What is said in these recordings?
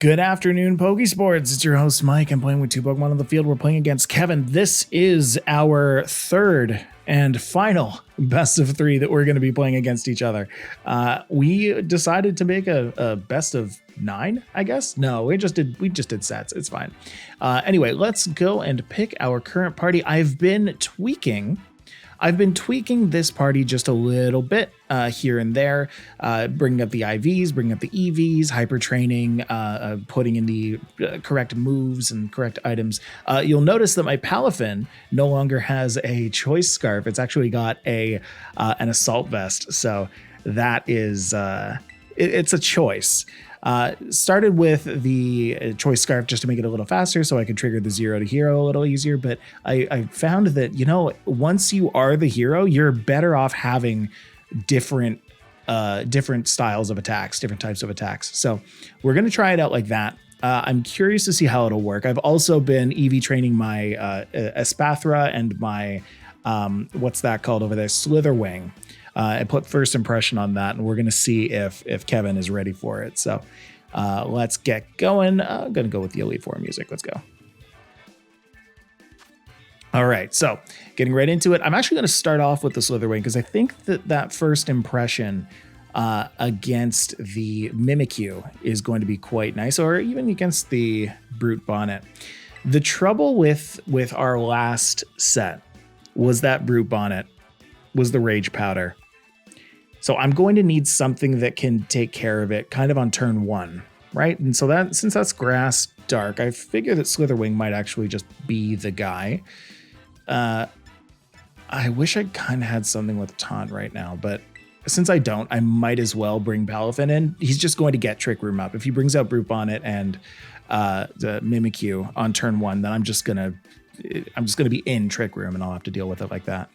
Good afternoon, Pokesports. It's your host, Mike. I'm playing with two Pokemon on the field. We're playing against Kevin. This is our third and final best of three that we're going to be playing against each other. We decided to make a best of 9, I guess. No, we just did sets. It's fine. Anyway, let's go and pick our current party. I've been tweaking this party just a little bit here and there, bringing up the IVs, bringing up the EVs, hyper training, putting in the correct moves and correct items. You'll notice that my Palafin no longer has a choice scarf. It's actually got an assault vest. So that is, it's a choice. Started with the choice scarf just to make it a little faster so I could trigger the 0 to hero a little easier. But I found that, once you are the hero, you're better off having different styles of attacks, different types of attacks. So we're going to try it out like that. I'm curious to see how it'll work. I've also been EV training my Espathra and my, what's that called over there? Slitherwing. I put first impression on that, and we're going to see if Kevin is ready for it. So let's get going. I'm going to go with the Elite Four music. Let's go. All right, so getting right into it. I'm actually going to start off with the Slitherwing because I think that first impression against the Mimikyu is going to be quite nice, or even against the Brute Bonnet. The trouble with our last set was that Brute Bonnet was the Rage Powder. So I'm going to need something that can take care of it kind of on turn 1, right? And so that, since that's Grass Dark, I figure that Slitherwing might actually just be the guy. I wish I kind of had something with Taunt right now, but since I don't, I might as well bring Palafin in. He's just going to get Trick Room up. If he brings out Brute Bonnet and the Mimikyu on turn 1, then I'm just gonna be in Trick Room and I'll have to deal with it like that.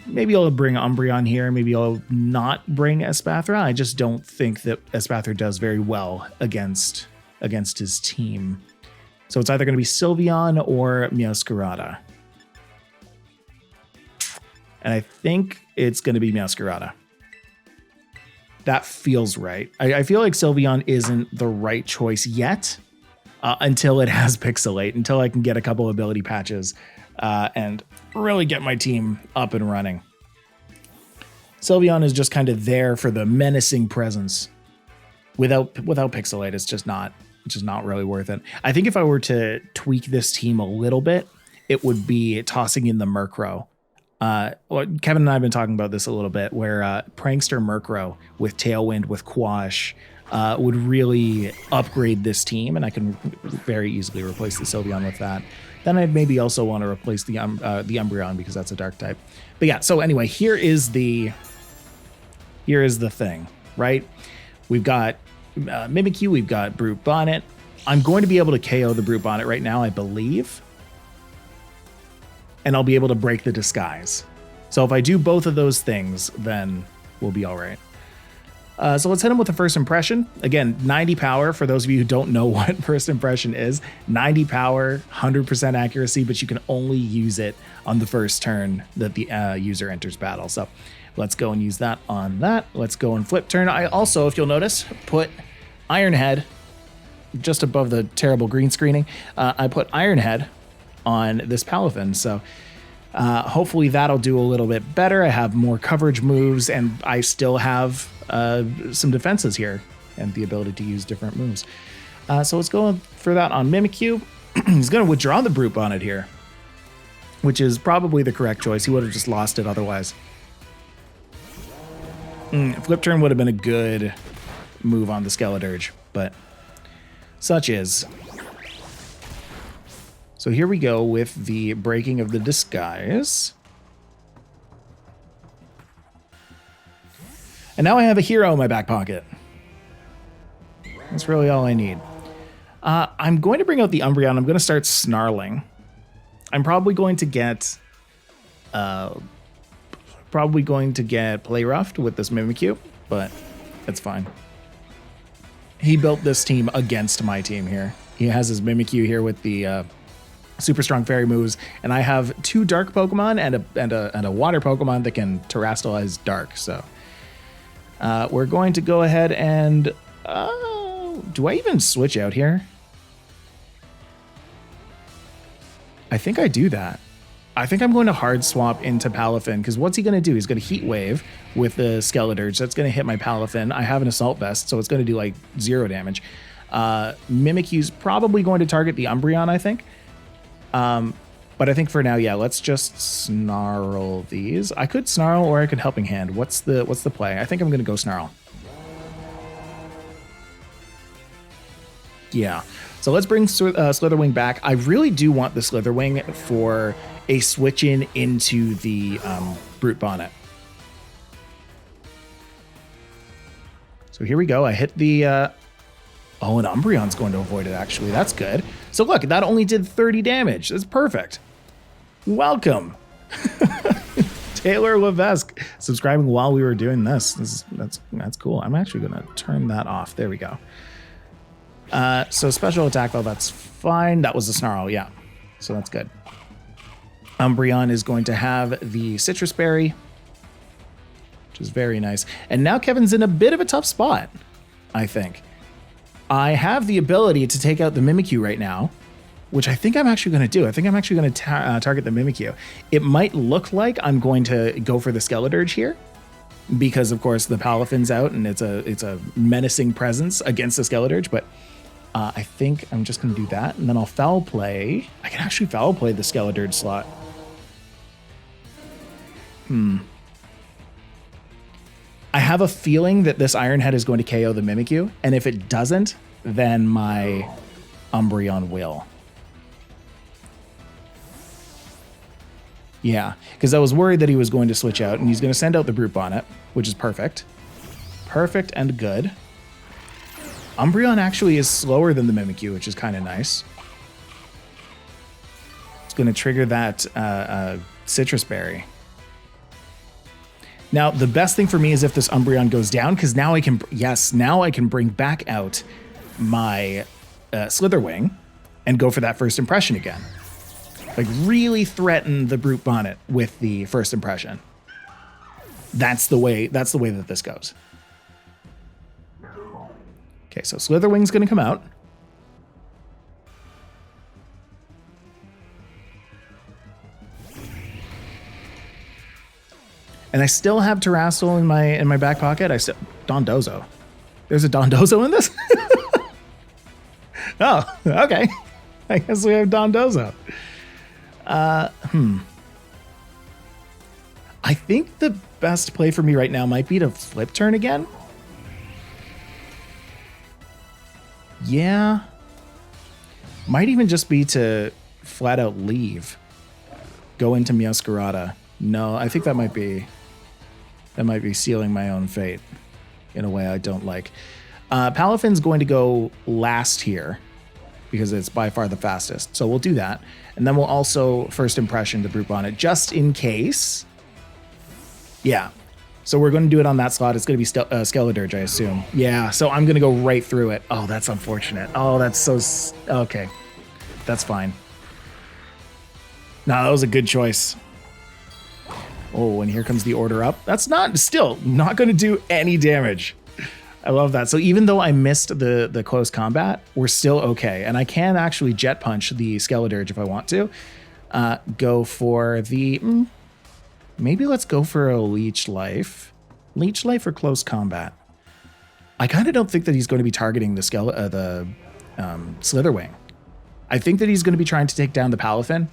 Maybe I'll bring Umbreon here. Maybe I'll not bring Espathra. I just don't think that Espathra does very well against his team. So it's either going to be Sylveon or Meowscarada. And I think it's going to be Meowscarada. That feels right. I feel like Sylveon isn't the right choice yet until it has Pixelate, until I can get a couple ability patches and really get my team up and running. Sylveon is just kind of there for the menacing presence. Without Pixelate, it's just not really worth it. I think if I were to tweak this team a little bit, it would be tossing in the Murkrow. Kevin and I have been talking about this a little bit, where Prankster Murkrow with Tailwind, with Quash, would really upgrade this team, and I can very easily replace the Sylveon with that. Then I'd maybe also want to replace the Umbreon because that's a dark type. But yeah, so anyway, here is the thing, right? We've got Mimikyu, we've got Brute Bonnet. I'm going to be able to KO the Brute Bonnet right now, I believe. And I'll be able to break the disguise. So if I do both of those things, then we'll be all right. So let's hit him with the first impression. Again, 90 power, for those of you who don't know what first impression is. 90 power, 100% accuracy, but you can only use it on the first turn that the user enters battle. So let's go and use that on that. Let's go and flip turn. I also, if you'll notice, put Iron Head just above the terrible green screening. I put Iron Head on this Palafin. So hopefully that'll do a little bit better. I have more coverage moves, and I still have some defenses here and the ability to use different moves. So let's go for that on Mimikyu. He's going to withdraw the Brute Bonnet here, which is probably the correct choice. He would have just lost it otherwise. Flip turn would have been a good move on the Skeledirge, but such is. So here we go with the breaking of the disguise. And now I have a hero in my back pocket. That's really all I need. I'm going to bring out the Umbreon. I'm going to start snarling. I'm probably going to get Play Roughed with this Mimikyu, but it's fine. He built this team against my team here. He has his Mimikyu here with the super strong fairy moves, and I have 2 dark Pokemon and a water Pokemon that can Terrastallize dark. So we're going to go ahead and do I even switch out here? I think I do that. I think I'm going to hard swap into Palafin, because what's he going to do? He's going to Heat Wave with the Skeledirge. That's going to hit my Palafin. I have an Assault Vest, so it's going to do like 0 damage. Mimikyu's probably going to target the Umbreon, I think. But I think for now, yeah, let's just Snarl these. I could Snarl or I could Helping Hand. What's the play? I think I'm going to go Snarl. Yeah. So let's bring Slitherwing back. I really do want the Slitherwing for a switch in into the Brute Bonnet. So here we go. I hit the... oh, an Umbreon's going to avoid it, actually. That's good. So look, that only did 30 damage. That's perfect. Welcome. Taylor Levesque subscribing while we were doing this. That's cool. I'm actually going to turn that off. There we go. So special attack, though, that's fine. That was the Snarl, yeah. So that's good. Umbreon is going to have the Citrus Berry, which is very nice. And now Kevin's in a bit of a tough spot, I think. I have the ability to take out the Mimikyu right now, which I think I'm actually going to do. I think I'm actually going to target the Mimikyu. It might look like I'm going to go for the Skeledirge here, because, of course, the Palafin's out, and it's a menacing presence against the Skeledirge, but... I think I'm just going to do that, and then I'll Foul Play. I can actually Foul Play the Skeledirge slot. I have a feeling that this Iron Head is going to KO the Mimikyu, and if it doesn't, then my Umbreon will. Yeah, because I was worried that he was going to switch out, and he's going to send out the Brute Bonnet, which is perfect. Perfect and good. Umbreon actually is slower than the Mimikyu, which is kind of nice. It's going to trigger that Citrus Berry. Now, the best thing for me is if this Umbreon goes down, because now I can, now I can bring back out my Slitherwing and go for that first impression again. Like, really threaten the Brute Bonnet with the first impression. That's the way that this goes. Okay, so Slitherwing's going to come out. And I still have Terrastal in my back pocket. Dondozo. There's a Dondozo in this? Oh, okay. I guess we have Dondozo. I think the best play for me right now might be to Flip Turn again. Yeah. Might even just be to flat out leave. Go into Meowscarada. No, I think that might be sealing my own fate in a way I don't like. Palafin's going to go last here because it's by far the fastest. So we'll do that. And then we'll also first impression the Brute Bonnet just in case. Yeah. So we're going to do it on that slot. It's going to be Skeledirge, I assume. Yeah, so I'm going to go right through it. Oh, that's unfortunate. Oh, that's so... Okay. That's fine. No, that was a good choice. Oh, and here comes the Order Up. That's still not going to do any damage. I love that. So even though I missed the close combat, we're still okay. And I can actually Jet Punch the Skeledirge if I want to. Go for the... Maybe let's go for a Leech Life. Leech Life or Close Combat? I kind of don't think that he's going to be targeting the Slitherwing. I think that he's going to be trying to take down the Palafin.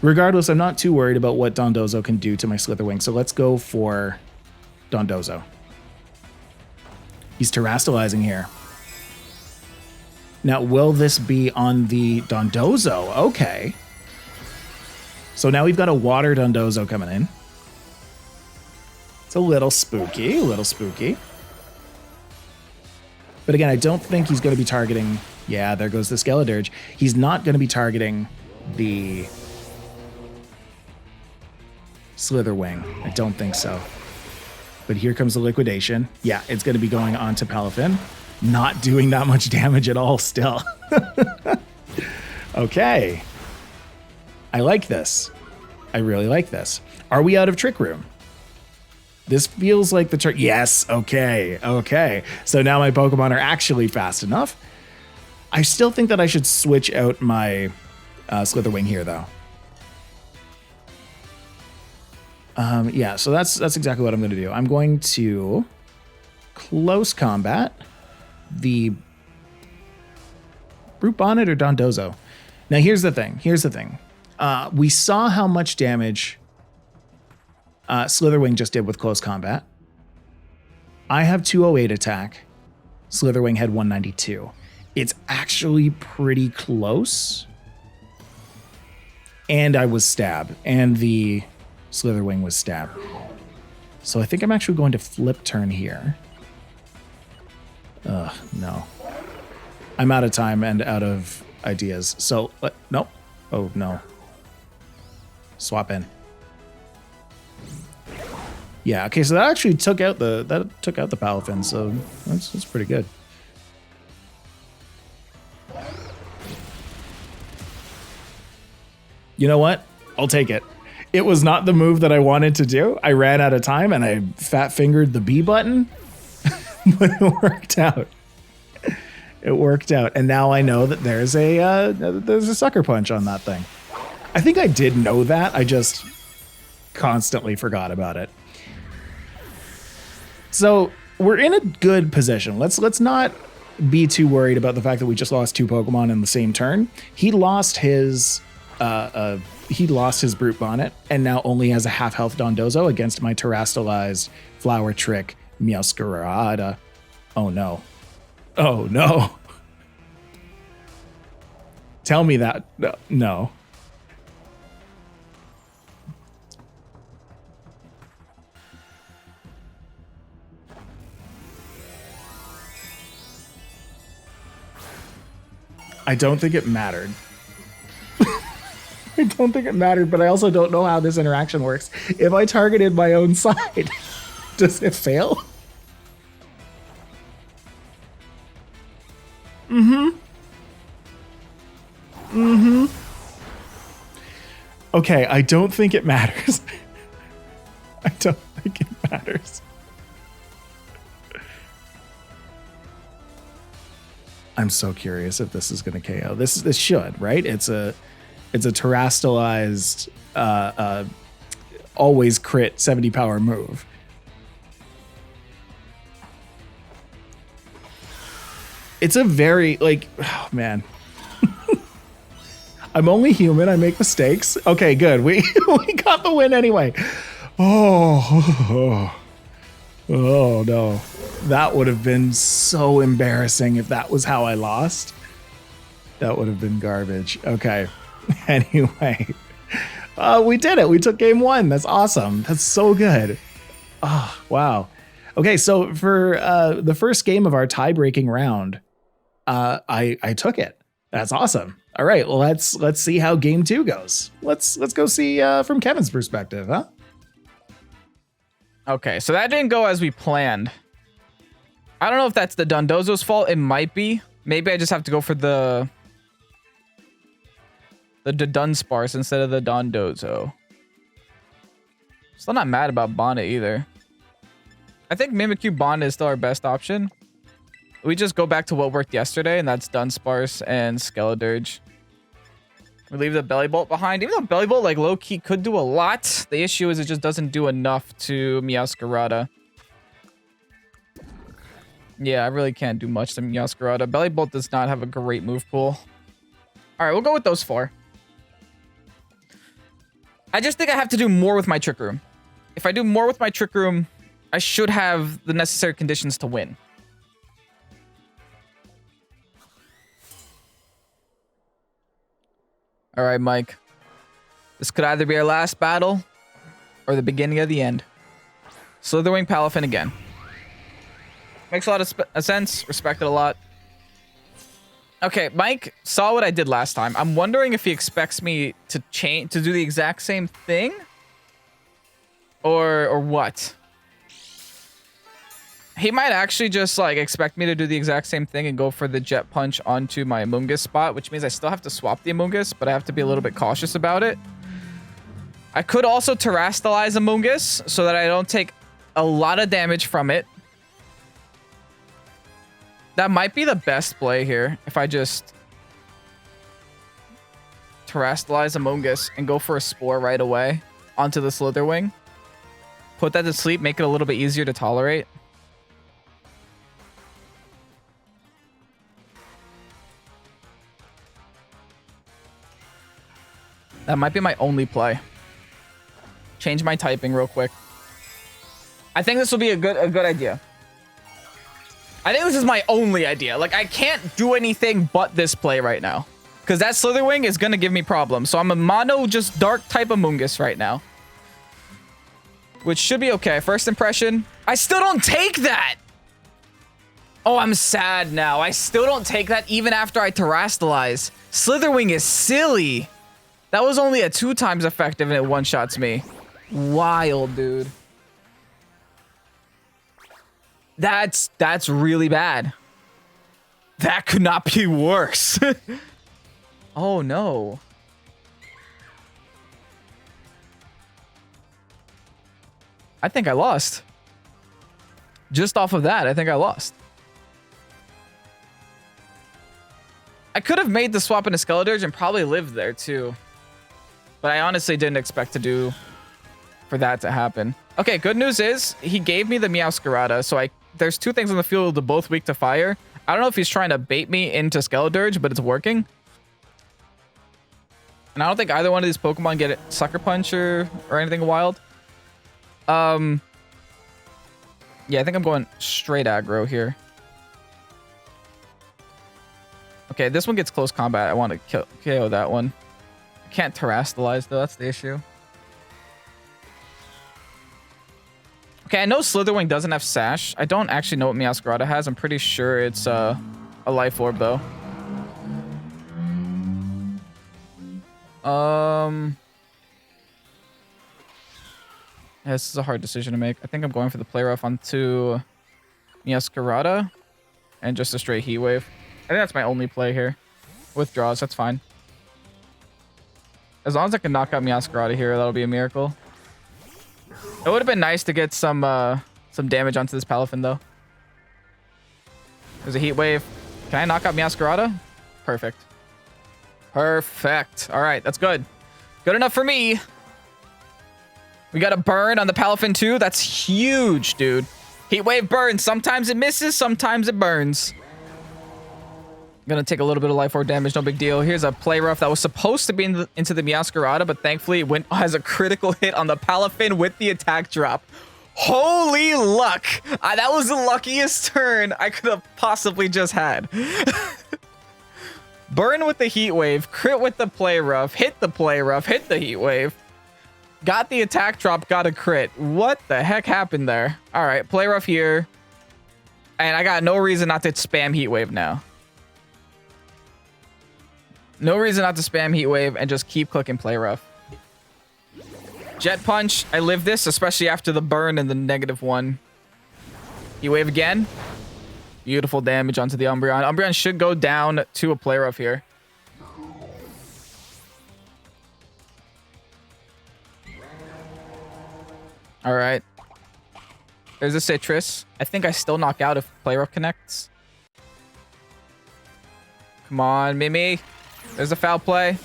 Regardless, I'm not too worried about what Dondozo can do to my Slitherwing, so let's go for Dondozo. He's Terrastalizing here. Now, will this be on the Dondozo? Okay. So now we've got a Water Dondozo coming in. It's a little spooky, But again, I don't think he's going to be targeting... Yeah, there goes the Skeledirge. He's not going to be targeting the Slitherwing. I don't think so. But here comes the Liquidation. Yeah, it's going to be going on to Palafin. Not doing that much damage at all still. Okay. I like this. I really like this. Are we out of Trick Room? This feels like the turn. Yes, okay, okay. So now my Pokemon are actually fast enough. I still think that I should switch out my Slitherwing here, though. Yeah, so that's exactly what I'm going to do. I'm going to close combat the Brute Bonnet or Dondozo. Now, here's the thing. We saw how much damage Slitherwing just did with close combat. I have 208 attack. Slitherwing had 192. It's actually pretty close. And I was stabbed. And the Slitherwing was stabbed. So I think I'm actually going to flip turn here. Ugh, no. I'm out of time and out of ideas. So, nope. Oh, no. Swap in. Yeah, okay, so that actually took out the Palafin, so that's pretty good. You know what? I'll take it. It was not the move that I wanted to do. I ran out of time and I fat fingered the B button, but it worked out. It worked out, and now I know that there's a sucker punch on that thing. I think I did know that. I just constantly forgot about it. So we're in a good position. Let's not be too worried about the fact that we just lost 2 Pokemon in the same turn. He lost his Brute Bonnet and now only has a half health Dondozo against my Terastallized Flower Trick Meowscarada. Oh no. Oh no. Tell me that. No. I don't think it mattered. I don't think it mattered, but I also don't know how this interaction works. If I targeted my own side, does it fail? Okay, I don't think it matters. I don't think it matters. I'm so curious if this is going to KO. This should, right? It's a Terastallized, always crit 70 power move. It's a very, like, oh man. I'm only human. I make mistakes. Okay, good. We got the win anyway. Oh no. That would have been so embarrassing if that was how I lost. That would have been garbage. Okay. Anyway, we did it. We took game 1. That's awesome. That's so good. Oh, wow. Okay, so for the first game of our tie-breaking round, I took it. That's awesome. All right, well, let's see how game 2 goes. Let's go see from Kevin's perspective, huh? Okay, so that didn't go as we planned. I don't know if that's the Dondozo's fault. It might be. Maybe I just have to go for the Dunsparce instead of the Dondozo. Still not mad about Bonnet either. I think Mimikyu Bonnet is still our best option. We just go back to what worked yesterday, and that's Dunsparce and Skeledirge. We leave the Bellibolt behind. Even though Bellibolt, like, low-key could do a lot, the issue is it just doesn't do enough to Meowscarada. Yeah, I really can't do much to Meowscarada. Bellibolt does not have a great move pool. All right, we'll go with those 4. I just think I have to do more with my Trick Room. If I do more with my Trick Room, I should have the necessary conditions to win. All right, Mike. This could either be our last battle or the beginning of the end. Slitherwing Palafin again. Makes a lot of sense. Respect it a lot. Okay, Mike saw what I did last time. I'm wondering if he expects me to do the exact same thing, or what. He might actually just like expect me to do the exact same thing and go for the Jet Punch onto my Amoonguss spot, which means I still have to swap the Amoonguss, but I have to be a little bit cautious about it. I could also Terastallize Amoonguss so that I don't take a lot of damage from it. That might be the best play here. If I just Terrastallize Among Us and go for a Spore right away onto the Slitherwing. Put that to sleep, make it a little bit easier to tolerate. That might be my only play. Change my typing real quick. I think this will be a good idea. I think this is my only idea. Like, I can't do anything but this play right now. Because that Slitherwing is going to give me problems. So I'm a mono, just dark type Among Us right now. Which should be okay. First impression. I still don't take that! Oh, I'm sad now. I still don't take that even after I Terrastallize. Slitherwing is silly. That was only a 2 times effective and it one-shots me. Wild, dude. That's really bad. That could not be worse. Oh, no. I think I lost. Just off of that, I think I lost. I could have made the swap into Skeledirge and probably lived there too. But I honestly didn't expect for that to happen. Okay, good news is he gave me the Meowscarada, so there's 2 things on the field that are both weak to fire. I don't know if he's trying to bait me into Skeledirge, but it's working. And I don't think either one of these Pokemon get Sucker Punch or anything wild. Yeah, I think I'm going straight aggro here. Okay, this one gets close combat. I want to KO that one. I can't Terrastallize though, that's the issue. Okay, I know Slitherwing doesn't have Sash. I don't actually know what Meowscarada has. I'm pretty sure it's a Life Orb though. Yeah, this is a hard decision to make. I think I'm going for the Play Rough onto Meowscarada and just a straight Heat Wave. I think that's my only play here. Withdraws, that's fine. As long as I can knock out Meowscarada here, that'll be a miracle. It would have been nice to get some damage onto this Palafin though. There's a Heat Wave. Can I knock out Meowscarada? Perfect. Perfect. All right, that's good. Good enough for me. We got a burn on the Palafin too. That's huge, dude. Heat Wave burns. Sometimes it misses, sometimes it burns. Gonna take a little bit of Life Orb damage, no big deal. Here's a Play Rough that was supposed to be into the Meowscarada, but thankfully it went as a critical hit on the Palafin with the attack drop. Holy luck! That was the luckiest turn I could have possibly just had. Burn with the Heat Wave, crit with the Play Rough, hit the Play Rough, hit the Heat Wave. Got the attack drop, got a crit. What the heck happened there? All right, Play Rough here. And I got no reason not to spam Heat Wave now. No reason not to spam Heat Wave and just keep clicking Play Rough. Jet Punch. I live this, especially after the burn and the -1. Heat Wave again. Beautiful damage onto the Umbreon. Umbreon should go down to a Play Rough here. All right. There's a Citrus. I think I still knock out if Play Rough connects. Come on, Mimi. There's a foul play.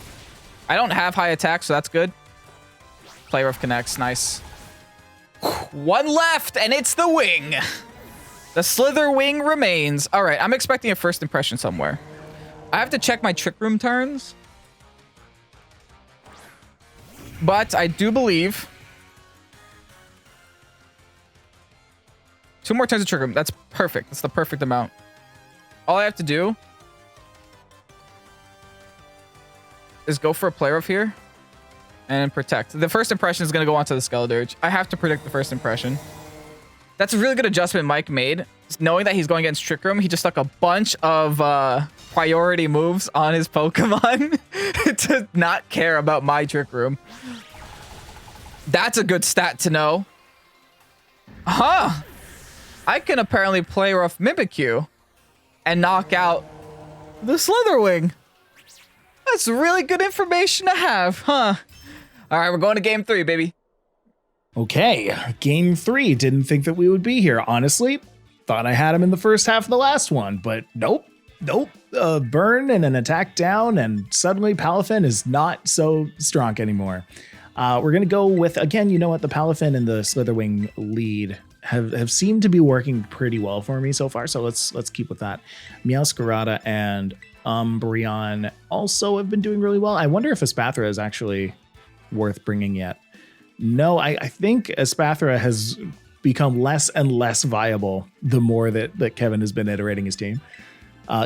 I don't have high attack, so that's good. Play Rough connects. Nice. 1 left, and it's the wing. The Slither wing remains. All right, I'm expecting a first impression somewhere. I have to check my Trick Room turns. But I do believe... 2 more turns of Trick Room. That's perfect. That's the perfect amount. All I have to do is go for a Play Rough here and protect. The first impression is going to go onto the Skeledirge. I have to predict the first impression. That's a really good adjustment Mike made. Knowing that he's going against Trick Room, he just stuck a bunch of priority moves on his Pokemon to not care about my Trick Room. That's a good stat to know. Huh. I can apparently Play Rough Mimikyu and knock out the Slitherwing. That's really good information to have, huh? All right, we're going to game 3, baby. Okay, game 3. Didn't think that we would be here. Honestly, thought I had him in the first half of the last one, but nope. Burn and an attack down, and suddenly Palafin is not so strong anymore. We're going to go with, again, you know what? The Palafin and the Slitherwing lead have seemed to be working pretty well for me so far, so let's keep with that. Meowscarada and Umbreon also have been doing really well. I wonder if Espathra is actually worth bringing yet. No, I think Espathra has become less and less viable the more that Kevin has been iterating his team.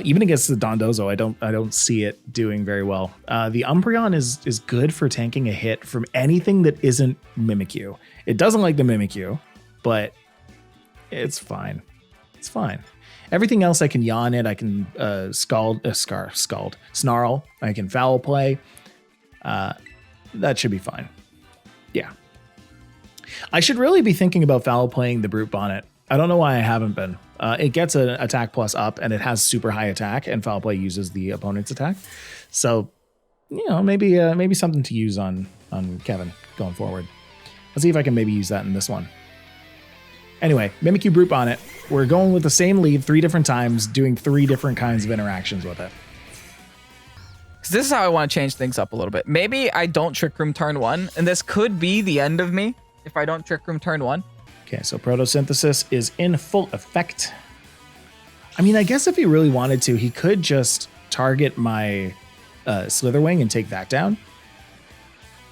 Even against the Dondozo, I don't see it doing very well. The Umbreon is good for tanking a hit from anything that isn't Mimikyu. It doesn't like the Mimikyu, but it's fine. It's fine. Everything else I can yawn it. I can snarl. I can foul play. That should be fine. Yeah. I should really be thinking about foul playing the Brute Bonnet. I don't know why I haven't been. It gets an attack plus up, and it has super high attack, and foul play uses the opponent's attack. So, maybe something to use on Kevin going forward. Let's see if I can maybe use that in this one. Anyway, Mimikyu Brute Bonnet. We're going with the same lead 3 different times, doing 3 different kinds of interactions with it. This is how I want to change things up a little bit. Maybe I don't Trick Room turn 1, and this could be the end of me if I don't Trick Room turn 1. Okay, so Photosynthesis is in full effect. I mean, I guess if he really wanted to, he could just target my Slitherwing and take that down.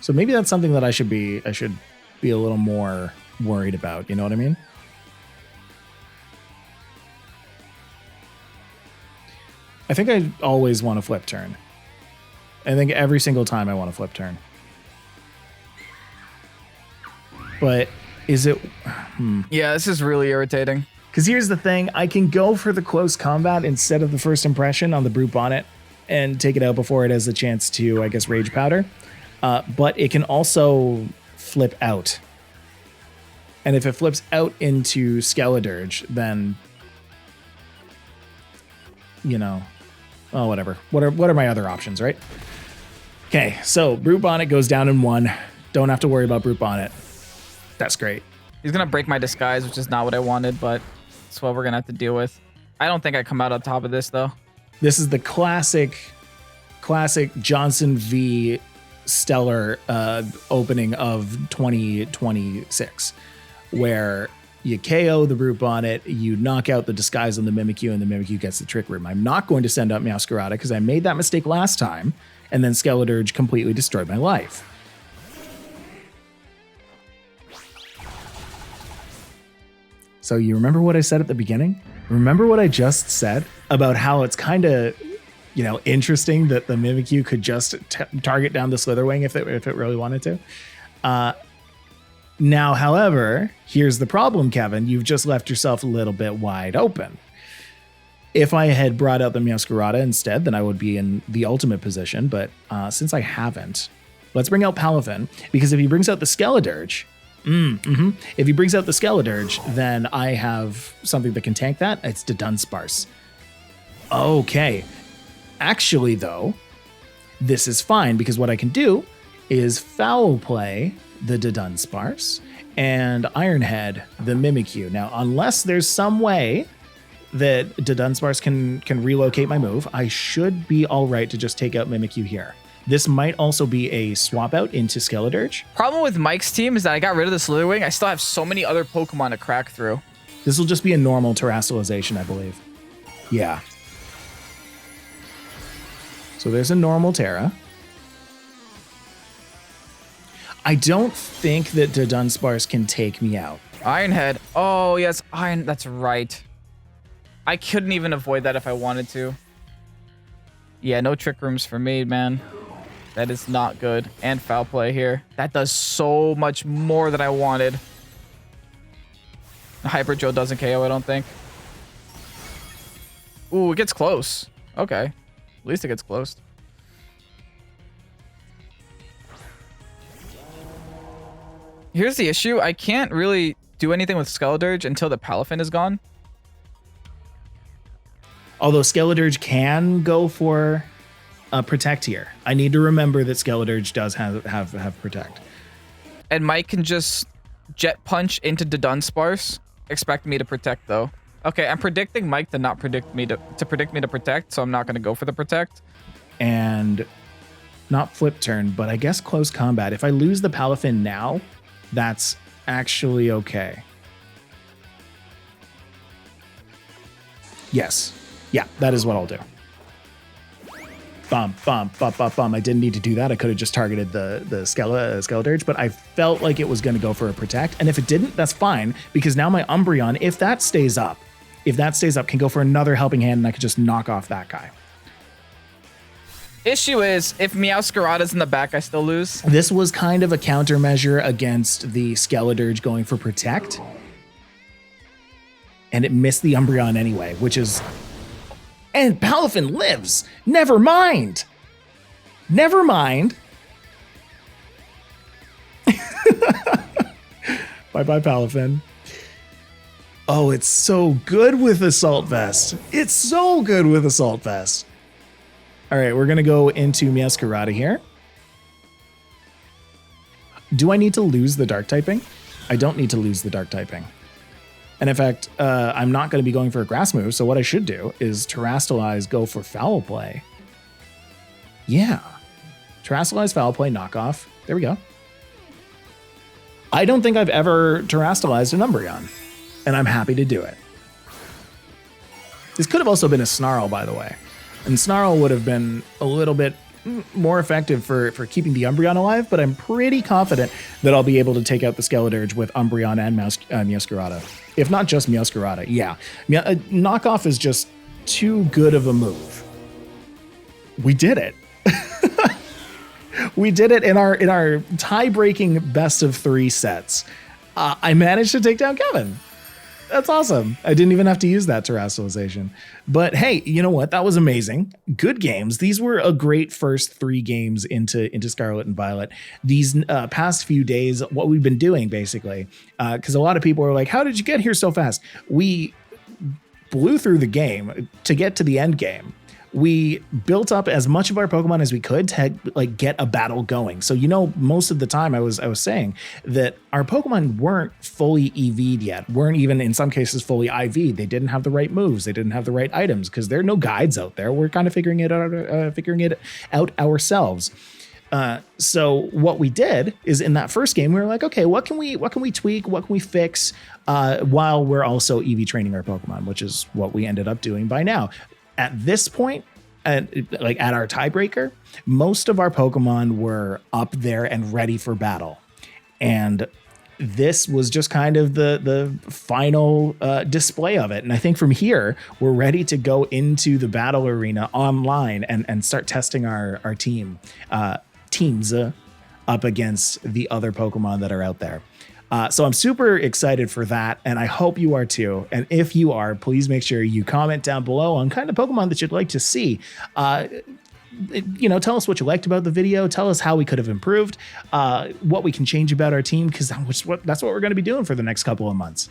So maybe that's something that I should be a little more worried about. You know what I mean? I think I always want to flip turn. I think every single time I want to flip turn. But is it... Yeah, this is really irritating. Because here's the thing. I can go for the close combat instead of the first impression on the Brute Bonnet and take it out before it has the chance to, I guess, Rage Powder. But it can also flip out. And if it flips out into Skeledirge, then... Oh, whatever. What are my other options, right? Okay, so Brute Bonnet goes down in 1. Don't have to worry about Brute Bonnet. That's great. He's going to break my disguise, which is not what I wanted, but it's what we're going to have to deal with. I don't think I come out on top of this, though. This is the classic Johnson v. Stellar opening of 2026, where you KO the Brute Bonnet, you knock out the disguise on the Mimikyu, and the Mimikyu gets the Trick Room. I'm not going to send out Meowscarada because I made that mistake last time, and then Skeledirge completely destroyed my life. So you remember what I said at the beginning? Remember what I just said about how it's kind of, interesting that the Mimikyu could just target down the Slitherwing if it really wanted to? Now, however, here's the problem, Kevin. You've just left yourself a little bit wide open. If I had brought out the Meowscarada instead, then I would be in the ultimate position. But since I haven't, let's bring out Palafin, because if he brings out the Skeledirge, if he brings out the Skeledirge, then I have something that can tank that. It's the Dunsparce. Okay. Actually, though, this is fine, because what I can do is foul play the Dunsparce and Ironhead the Mimikyu. Now, unless there's some way that Dunsparce can relocate my move, I should be all right to just take out Mimikyu here. This might also be a swap out into Skeledirge. Problem with Mike's team is that I got rid of the Slitherwing. I still have so many other Pokemon to crack through. This will just be a normal Terastallization, I believe. Yeah. So there's a normal Terra. I don't think that Dunsparce can take me out. Ironhead. Oh, yes. That's right. I couldn't even avoid that if I wanted to. Yeah, no Trick Rooms for me, man. That is not good. And foul play here. That does so much more than I wanted. Hyper Joe doesn't KO, I don't think. Ooh, it gets close. Okay. At least it gets close. Here's the issue. I can't really do anything with Skeledirge until the Palafin is gone. Although Skeledirge can go for Protect here. I need to remember that Skeledirge does have Protect. And Mike can just Jet Punch into the Dunsparce. Expect me to protect though. Okay, I'm predicting Mike to not predict me to predict me to protect, so I'm not gonna go for the protect. And not flip turn, but I guess close combat. If I lose the Palafin now, that's actually okay. Yes. Yeah, that is what I'll do. Bum, bum, bum, bum, bum. I didn't need to do that. I could have just targeted the Skeledirge, but I felt like it was going to go for a protect. And if it didn't, that's fine, because now my Umbreon, if that stays up, can go for another helping hand, and I could just knock off that guy. Issue is, if Meowscarada's in the back, I still lose. This was kind of a countermeasure against the Skeledirge going for protect. And it missed the Umbreon anyway, which is... And Palafin lives! Never mind! Never mind! Bye-bye, Palafin. Oh, it's so good with Assault Vest. It's so good with Assault Vest. All right, we're going to go into Meowscarada here. Do I need to lose the Dark typing? I don't need to lose the Dark typing. And in fact, I'm not going to be going for a grass move, so what I should do is Terrastalize, go for Foul Play. Yeah. Terrastalize, Foul Play, knockoff. There we go. I don't think I've ever Terrastalized an Umbreon, and I'm happy to do it. This could have also been a Snarl, by the way. And Snarl would have been a little bit more effective for keeping the Umbreon alive, but I'm pretty confident that I'll be able to take out the Skeledirge with Umbreon and Meowscarada. If not just Meowscarada, yeah. Knockoff is just too good of a move. We did it. We did it in our tie-breaking best of 3 sets. I managed to take down Kevin. That's awesome. I didn't even have to use that terrestrialization. But hey, you know what? That was amazing. Good games. These were a great first 3 games into Scarlet and Violet. These past few days, what we've been doing basically, because a lot of people are like, how did you get here so fast? We blew through the game to get to the end game. We built up as much of our Pokemon as we could to like get a battle going. So, you know, most of the time I was saying that our Pokemon weren't fully EV'd yet, weren't even in some cases fully IV'd. They didn't have the right moves. They didn't have the right items because there are no guides out there. We're kind of figuring it out ourselves. So what we did is in that first game, we were like, okay, what can we tweak? What can we fix while we're also EV training our Pokemon, which is what we ended up doing by now. At this point, at our tiebreaker, most of our Pokemon were up there and ready for battle. And this was just kind of the final display of it. And I think from here, we're ready to go into the battle arena online and start testing our teams up against the other Pokemon that are out there. So I'm super excited for that, and I hope you are too. And if you are, please make sure you comment down below on kind of Pokemon that you'd like to see. You know, tell us what you liked about the video. Tell us how we could have improved, what we can change about our team, because that's what we're going to be doing for the next couple of months.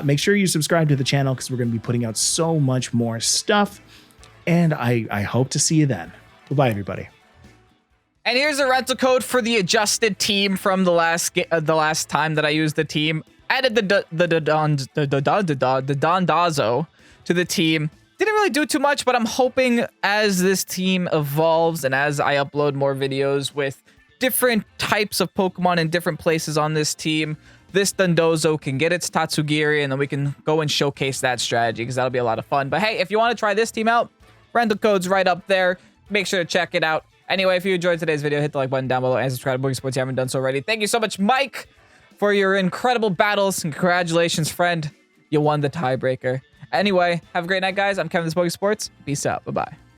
Make sure you subscribe to the channel because we're going to be putting out so much more stuff. And I hope to see you then. Bye-bye, everybody. And here's a rental code for the adjusted team from the last time that I used the team. Added the Dondazo to the team. Didn't really do too much, but I'm hoping as this team evolves and as I upload more videos with different types of Pokemon in different places on this team, this Dondozo can get its Tatsugiri, and then we can go and showcase that strategy because that'll be a lot of fun. But hey, if you want to try this team out, rental code's right up there. Make sure to check it out. Anyway, if you enjoyed today's video, hit the like button down below and subscribe to Pokesports if you haven't done so already. Thank you so much, Mike, for your incredible battles. And congratulations, friend. You won the tiebreaker. Anyway, have a great night, guys. I'm Kevin, this Pokesports. Peace out. Bye-bye.